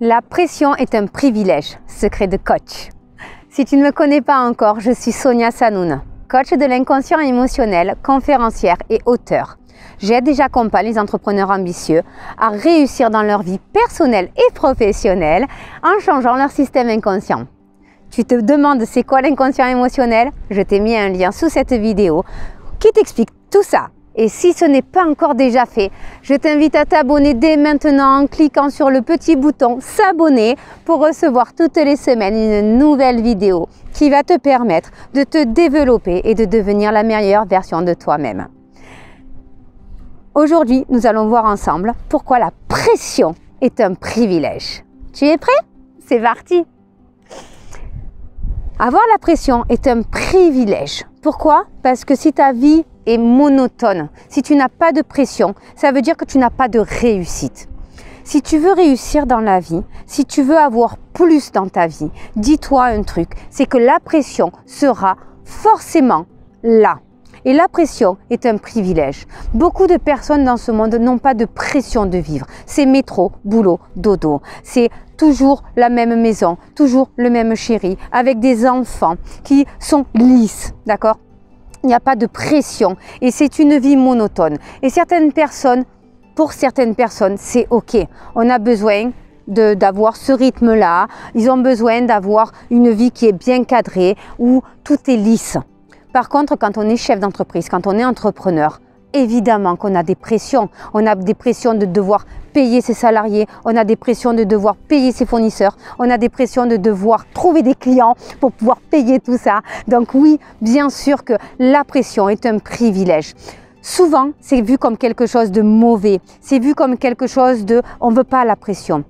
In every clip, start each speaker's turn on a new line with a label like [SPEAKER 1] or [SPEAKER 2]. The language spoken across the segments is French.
[SPEAKER 1] La pression est un privilège, secret de coach. Si tu ne me connais pas encore, je suis Sonia Sanoun, coach de l'inconscient émotionnel, conférencière et auteure. J'aide et j'accompagne les entrepreneurs ambitieux à réussir dans leur vie personnelle et professionnelle en changeant leur système inconscient. Tu te demandes c'est quoi l'inconscient émotionnel? Je t'ai mis un lien sous cette vidéo qui t'explique tout ça. Et si ce n'est pas encore déjà fait, je t'invite à t'abonner dès maintenant en cliquant sur le petit bouton s'abonner pour recevoir toutes les semaines une nouvelle vidéo qui va te permettre de te développer et de devenir la meilleure version de toi-même. Aujourd'hui, nous allons voir ensemble pourquoi la pression est un privilège. Tu es prêt? C'est parti! Avoir la pression est un privilège. Pourquoi? Parce que si ta vie est monotone, si tu n'as pas de pression, ça veut dire que tu n'as pas de réussite. Si tu veux réussir dans la vie, si tu veux avoir plus dans ta vie, dis-toi un truc, c'est que la pression sera forcément là. Et la pression est un privilège. Beaucoup de personnes dans ce monde n'ont pas de pression de vivre. C'est métro, boulot, dodo. C'est toujours la même maison, toujours le même chéri, avec des enfants qui sont lisses, d'accord? Il n'y a pas de pression et c'est une vie monotone. Et pour certaines personnes, c'est OK. On a besoin d'avoir ce rythme-là. Ils ont besoin d'avoir une vie qui est bien cadrée, où tout est lisse. Par contre, quand on est chef d'entreprise, quand on est entrepreneur, évidemment qu'on a des pressions. On a des pressions de devoir payer ses salariés, on a des pressions de devoir payer ses fournisseurs, on a des pressions de devoir trouver des clients pour pouvoir payer tout ça. Donc oui, bien sûr que la pression est un privilège. Souvent, c'est vu comme quelque chose de mauvais, c'est vu comme quelque chose de « on ne veut pas la pression ».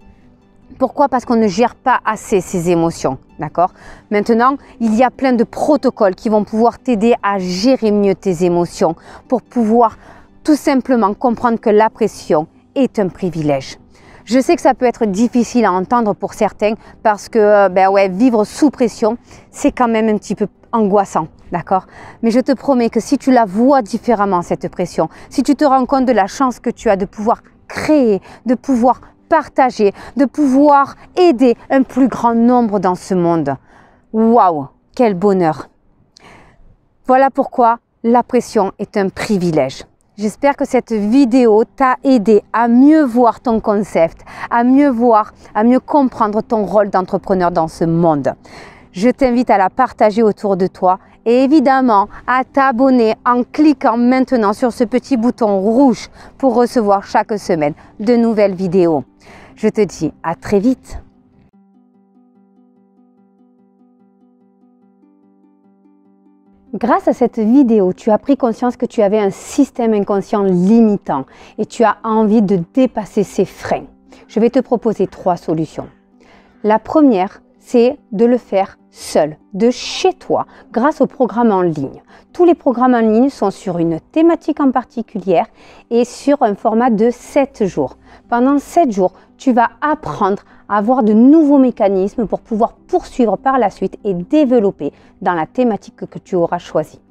[SPEAKER 1] Pourquoi? Parce qu'on ne gère pas assez ses émotions, d'accord? Maintenant, il y a plein de protocoles qui vont pouvoir t'aider à gérer mieux tes émotions pour pouvoir tout simplement comprendre que la pression est un privilège. Je sais que ça peut être difficile à entendre pour certains parce que vivre sous pression, c'est quand même un petit peu angoissant, d'accord? Mais je te promets que si tu la vois différemment, cette pression, si tu te rends compte de la chance que tu as de pouvoir créer, de pouvoir partager, de pouvoir aider un plus grand nombre dans ce monde. Waouh, quel bonheur! Voilà pourquoi la pression est un privilège. J'espère que cette vidéo t'a aidé à mieux voir ton concept, à mieux voir, à mieux comprendre ton rôle d'entrepreneur dans ce monde. Je t'invite à la partager autour de toi et évidemment à t'abonner en cliquant maintenant sur ce petit bouton rouge pour recevoir chaque semaine de nouvelles vidéos. Je te dis à très vite. Grâce à cette vidéo, tu as pris conscience que tu avais un système inconscient limitant et tu as envie de dépasser ces freins. Je vais te proposer 3 solutions. La première, c'est de le faire seul, de chez toi, grâce aux programmes en ligne. Tous les programmes en ligne sont sur une thématique en particulier et sur un format de 7 jours. Pendant 7 jours, tu vas apprendre à avoir de nouveaux mécanismes pour pouvoir poursuivre par la suite et développer dans la thématique que tu auras choisie.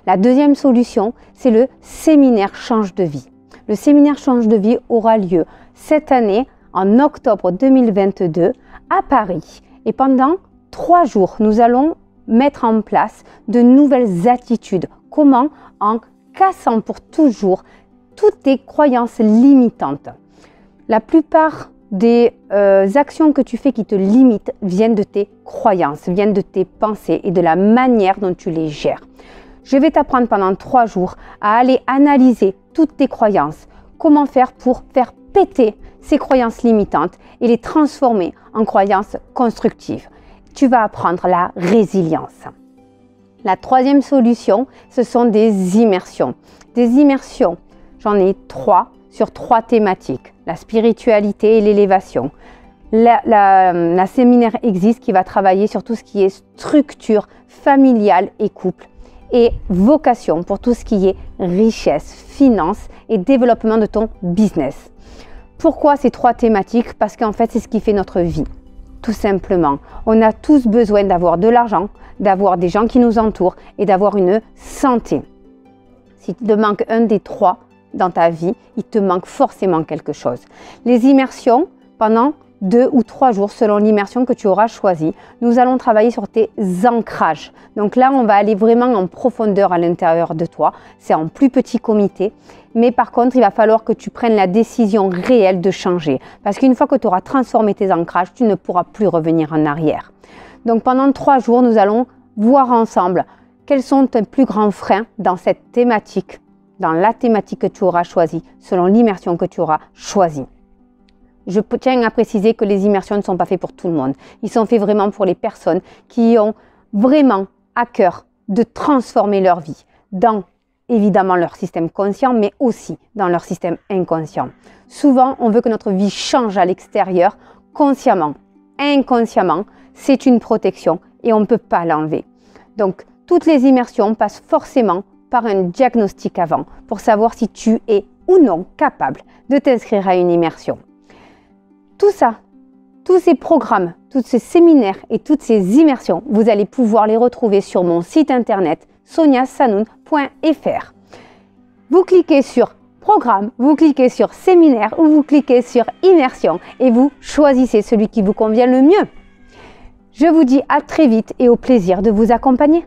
[SPEAKER 1] La deuxième solution, c'est le séminaire Change de vie. Le séminaire Change de vie aura lieu cette année, en octobre 2022, à Paris. Et pendant 3 jours, nous allons mettre en place de nouvelles attitudes. Comment? En cassant pour toujours toutes tes croyances limitantes. La plupart des actions que tu fais qui te limitent viennent de tes croyances, viennent de tes pensées et de la manière dont tu les gères. Je vais t'apprendre pendant 3 jours à aller analyser toutes tes croyances. Comment faire pour faire péter ces croyances limitantes et les transformer en croyances constructives. Tu vas apprendre la résilience. La troisième solution, ce sont des immersions. Des immersions, j'en ai 3 sur 3 thématiques. La spiritualité et l'élévation. La séminaire existe qui va travailler sur tout ce qui est structure familiale et couple. Et vocation pour tout ce qui est richesse, finance et développement de ton business. Pourquoi ces 3 thématiques? Parce qu'en fait, c'est ce qui fait notre vie. Tout simplement, on a tous besoin d'avoir de l'argent, d'avoir des gens qui nous entourent et d'avoir une santé. Si tu te manques un des 3 dans ta vie, il te manque forcément quelque chose. Les immersions, pendant 2 ou 3 jours selon l'immersion que tu auras choisie. Nous allons travailler sur tes ancrages. Donc là, on va aller vraiment en profondeur à l'intérieur de toi. C'est en plus petit comité. Mais par contre, il va falloir que tu prennes la décision réelle de changer. Parce qu'une fois que tu auras transformé tes ancrages, tu ne pourras plus revenir en arrière. Donc pendant 3 jours, nous allons voir ensemble quels sont tes plus grands freins dans cette thématique, dans la thématique que tu auras choisie, selon l'immersion que tu auras choisie. Je tiens à préciser que les immersions ne sont pas faites pour tout le monde. Ils sont faits vraiment pour les personnes qui ont vraiment à cœur de transformer leur vie dans évidemment leur système conscient, mais aussi dans leur système inconscient. Souvent, on veut que notre vie change à l'extérieur, consciemment, inconsciemment. C'est une protection et on ne peut pas l'enlever. Donc, toutes les immersions passent forcément par un diagnostic avant pour savoir si tu es ou non capable de t'inscrire à une immersion. Tout ça, tous ces programmes, tous ces séminaires et toutes ces immersions, vous allez pouvoir les retrouver sur mon site internet soniasanoun.fr. Vous cliquez sur programme, vous cliquez sur séminaire ou vous cliquez sur immersion et vous choisissez celui qui vous convient le mieux. Je vous dis à très vite et au plaisir de vous accompagner.